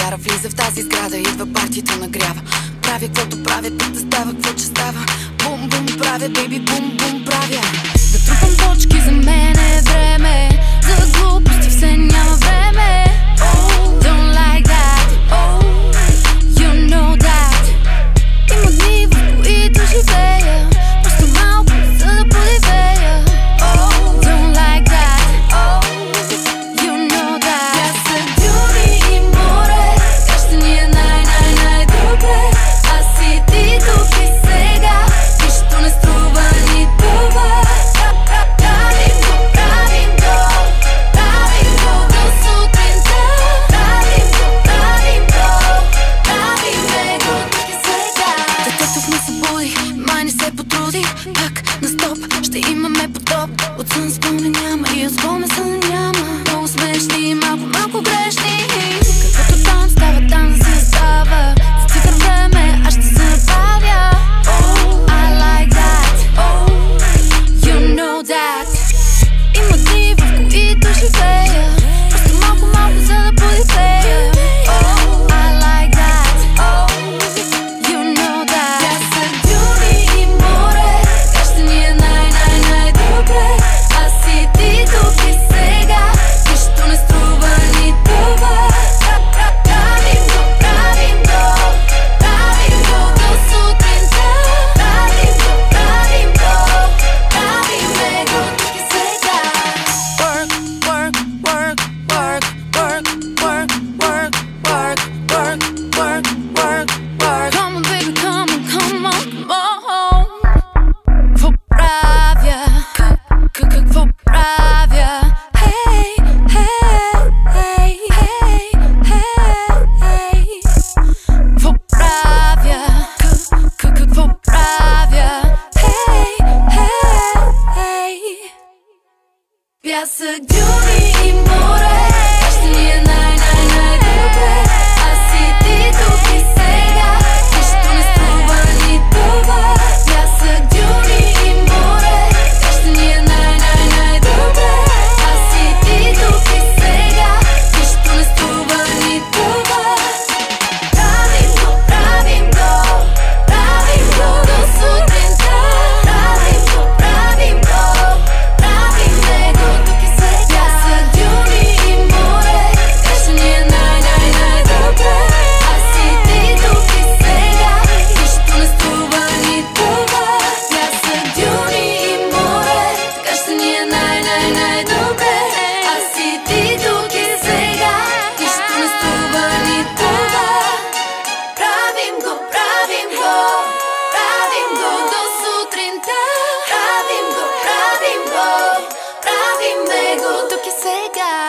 вяра влиза в тази сграда, идва партито нагрява. Правя каквото правя, пък да става, какво че става. Бум бум правя, бейби, бум бум правя. Да трупам точки, за мен е време. За глупости все няма време. Oh, don't like that. Oh, you know that. Има дни, в които живея просто малко, за да подивея. Oh, don't like that. Oh, you know that. Пясък, дюни и море, как ще ни е най-най-най-добре. Аз и ти тук и сега, нищо не струва ни това. Правим го, правим го, правим го до сутринта. Правим го, правим го, правим го тук и сега. Детето в ме събуди, май не се потруди. Пак на стоп, ще имаме потоп. От сън спомен няма и от спомен сън няма. Много смешни, малко грешни. Каквото там става, там да се става. За цифър време, аз ще се набавя. Oh, I like that. Oh, you know that. Има дни, в които живея просто малко, за да подивея. Oh, I like that. Oh, you know that. Пясък, дюни и море, как ще ни е най-най-най-добре. Аз и ти тук и сега, нищо не струва ни това. Правим го, правим го, правим го до сутринта. Правим го, правим го, правим го тук и сега. Work, work, work, work, work, work, work, work, work, work, work, work. Come on baby, come on, come on, come on. Какво правя? Какво правя? Hey, hey, hey, hey, hey, hey. Какво правя? Какво правя? Hey, hey, hey. Пясък, дюни и море, как ще ни е най-най-най-добре. Аз и ти тук и сега, нищо не струва ни това. Пясък, дюни и море, как ще ни е най-най-най-добре. Аз и ти тук и сега, нищо не струва ни това. Правим го, правим го, правим го до сутринта. Правим го, правим го, правим го тук и сега. Пясък, дюни и море, как ще ни е най-най-най-добре. Аз и ти тук и сега, нищо не струва ни това. Пясък, дюни и море, как ще ни е най-най-най-добре. Аз и ти тук и сега, нищо не струва ни това. Правим го, правим го, правим го до сутринта. Правим го, правим го, правим го тук и сега.